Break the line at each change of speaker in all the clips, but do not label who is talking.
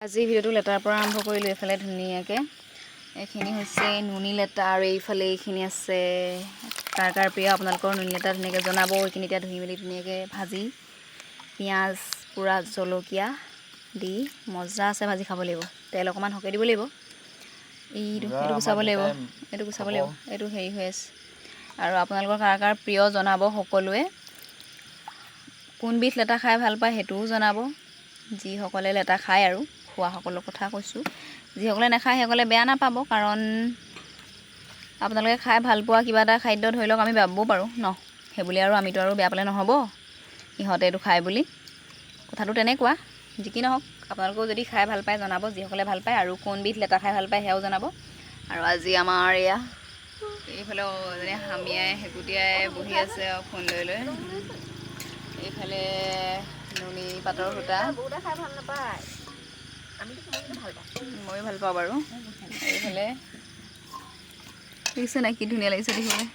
আজি ভিডিওটো লেটাৰ পৰা আৰম্ভ কৰিলো এফালে ধুনীয়াকে এইখিনি হৈছে নুনি লেটা আৰু এইফালে এইখিনি আছে কাৰ কাৰ প্ৰিয় আপোনালোকৰ নুনি লেটা ধুনীয়াকে জনাব এইখিনি এতিয়া ধুই মেলি ধুনীয়াকে ভাজি পিয়াজ পুৰা জলকীয়া দি মজা আছে ভাজি খাব লাগিব তেল অকমান হকে দিব লাগিব এইটো গুছাব লাগিব এইটো হেৰি হৈ আছে আৰু আপোনালোকৰ কাৰ কাৰ প্ৰিয় জনাব সকলোৱে কোনবিধ লেটা খাই ভাল পায় হেতুও জনাব যি সকলে লেটা খায় আৰু খোৱা সকলৰ কথা কৈছো যি সকলে নাখায় সকলে বেয়া নাপাব কাৰণ আপোনালোকে খাই ভাল পোৱা কিবা এটা খাদ্য ধৰি লওক আমি ভাবব পাৰো ন হেবুলি আৰু আমিতো আৰু বেয়া পালে নহব ইহতে এটো খায় বুলি কথাটো তেনেকুৱা যি কি নহওক আপোনালোকে যদি খাই ভাল পায় জনাব যি সকলে ভাল পায় আৰু কোনবিধ লেটা খাই ভাল পায় হেও জনাব আৰু আজি আমাৰ এয়া এইফালে যেনে হামিয়াই হেকুটিয়াই বহি আছে ফোন লৈ এইফালে নুনি পাতৰ সূতা বহুতে খাই ভাল নাপায় মই ভাল পাওঁ বাৰু এইফালে দেখিছে নাই কি ধুনীয়া লাগিছে দেখিবলৈ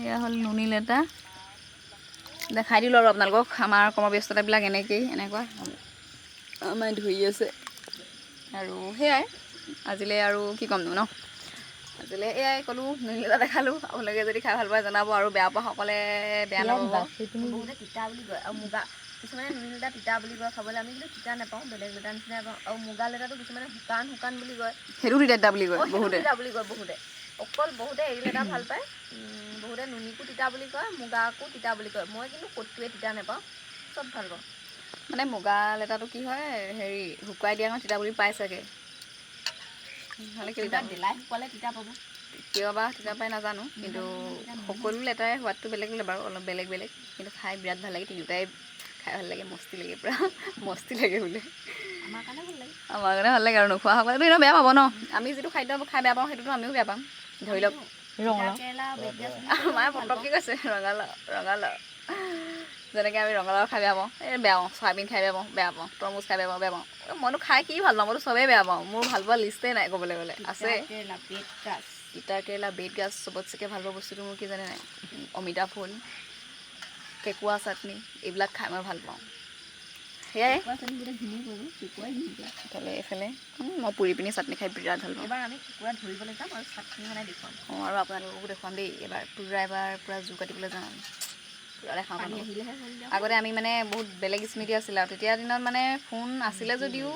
এয়া হ'ল নুনি লেটা দেখাই দিলোঁ আৰু আপোনালোকক আমাৰ কৰ্মব্যস্ততাবিলাক এনেকুৱা আমাৰ ধুই আছে আৰু সেয়াই আজিলৈ আৰু কি ক'মনো ন আজিলৈ এয়াই ক'লো নুনি লেটা দেখালোঁ আপোনালোকে যদি খাই ভাল পায় জনাব আৰু বেয়া পোৱা সকলে বেয়া নাপাব বহুতে তিতা বুলি কয় আৰু মুগা কিছুমানে নুনি লেটা তিতা বুলি কয় খাবলৈ আমি কিন্তু তিতা নাপাওঁ বেলেগ লেটা নিচিনা পাওঁ আৰু মুগা লেটাটো কিছুমানে শুকান বুলি কয় সেইটো তিতা বুলি কয় বহুতে অকল বহুতে এৰি লেটা ভাল পায় বহুতে নুনিকো তিতা বুলি কয় মুগাকো তিতা বুলি কয় মই কিন্তু ক'তোৱে তিতা নাপাওঁ চব ভাল পাওঁ মানে মুগা লেটাটো কি হয় হেৰি শুকুৱাই দিয়া কাৰণে তিতা বুলি পাই চাগে নহ'লে তিতা পাব কিয় বা তিতা পাই নাজানো কিন্তু সকলো লেটাৰে সোৱাদটো বেলেগ বাৰু অলপ বেলেগ কিন্তু খাই বিৰাট ভাল লাগে তিনিটাই খাই ভাল লাগে মস্তি লাগে পুৰা মস্তি লাগে বোলে আমাৰ কাৰণে ভাল লাগে আৰু নোখোৱা সকলে এনেও বেয়া পাব ন আমি যিটো খাদ্য খাই বেয়া পাওঁ সেইটোতো আমিও বেয়া পাম ধৰি লওক মায়ে পটককৈ কৈছে ৰঙালাও যেনেকৈ আমি ৰঙালাও খাই বেয়া পাওঁ বেয়া পাওঁ চয়াবিন খাই বেয়া পাওঁ তৰমুজ খাই বেয়া পাওঁ মইতো খাই কি ভাল পাওঁ মইতো চবেই বেয়া পাওঁ মোৰ ভাল পোৱা লিষ্টেই নাই ক'বলৈ গ'লে আছে তিতা কেৰেলা বেত গাজ চবতকৈ ভাল পোৱা বস্তুটো মোৰ কি জানে নাই অমিতা ফুল কেঁকুৰা চাটনি এইবিলাক খাই মই ভাল পাওঁ সেয়াই এইফালে মই পুৰি পিনি চাটনি খাই বিৰাট ভাল পাওঁ এবাৰ আমি কুকুৰা ধৰিবলৈ যাম আৰু চাটনি বনাই দেখুৱাম আৰু আপোনালোককো দেখুৱাম দেই পুৰা জোৰ কাটিবলৈ যাম পুৰা দেখাম আগতে আমি মানে বহুত বেলেগ স্মৃতি আছিলে আৰু তেতিয়া দিনত মানে ফোন আছিলে যদিও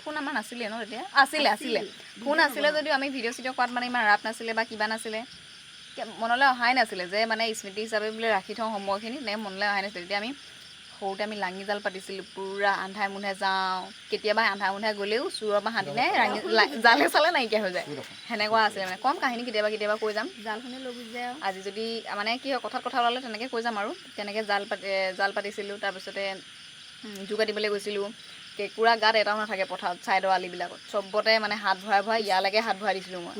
ফোন আমাৰ নাছিলে ন তেতিয়া আছিলে ফোন আছিলে যদিও আমি ভিডিঅ' চিডিঅ' কৰাত মানে ইমান ৰাপ নাছিলে বা কিবা নাছিলে মনলৈ অহাই নাছিলে যে মানে স্মৃতি হিচাপে বোলে ৰাখি থওঁ সময়খিনি মনলৈ অহাই নাছিলে তেতিয়া আমি সৰুতে আমি লাঙি জাল পাতিছিলোঁ পুৰা আন্ধাৰে মুন্ধাৰে যাওঁ কেতিয়াবা আন্ধাৰে মুন্ধাৰে গ'লেও চোৰৰ পৰা হাতি নাই জালে চালে নাইকিয়া হৈ যায় সেনেকুৱা আছিলে মানে কম কাহিনী কেতিয়াবা কৈ যাম জালখনে লৈ গুচি যায় আজি যদি মানে কি হয় কথা ওলালে তেনেকৈ কৈ যাম আৰু তেনেকৈ জাল পাতিছিলোঁ তাৰপিছতে জোৰ কাটিবলৈ গৈছিলোঁ কেঁকুৰা গাত এটাও নাথাকে পথাৰত ছাইডৰ আলিবিলাকত চবতে মানে হাত ভৰাই ইয়ালৈকে হাত ভৰাই দিছিলোঁ মই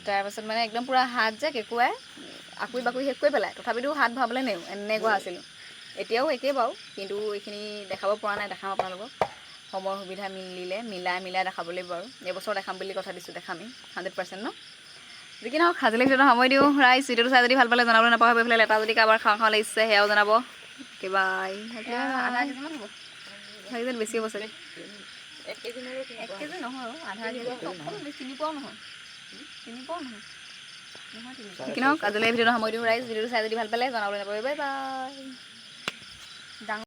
তাৰপাছত মানে একদম পূৰা হাত যে কেঁকুৰাই আকুৰি বাকুৰি শেষ কৰি পেলাই তথাপিতো হাত ভৰাবলৈ নেওঁ এনেকুৱা আছিলোঁ এতিয়াও একেই বাৰু কিন্তু এইখিনি দেখাব পৰা নাই দেখাম আপোনালোকক সময় সুবিধা মিলিলে মিলাই দেখাব লাগিব আৰু এবছৰ দেখাম বুলি কথা দিছোঁ দেখামেই 100% ন যি কি নহওক আজিলৈ ভিডিঅ'টো সময় দিওঁ ৰাইজ ভিডিঅ'টো চাই যদি ভাল পালে জনাবলৈ নাপাহৰিব এইফালে লেটা যদি কাৰোবাৰ খাওঁ লাগিছে সেয়াও জনাব কিবা আধা কেজিমান হ'ব ভাগিজন বেছি হ'ব চাগে 1 কেজি নহয় আধা কেজি চিনি পোৱাও নহয় যি কি নহওক আজিলৈ ভিডিঅ'টো সময় দিওঁ ৰাইজ ভিডিঅ'টো চাই যদি ভাল পালে জনাবলৈ নাপাহৰিব বাই বাই।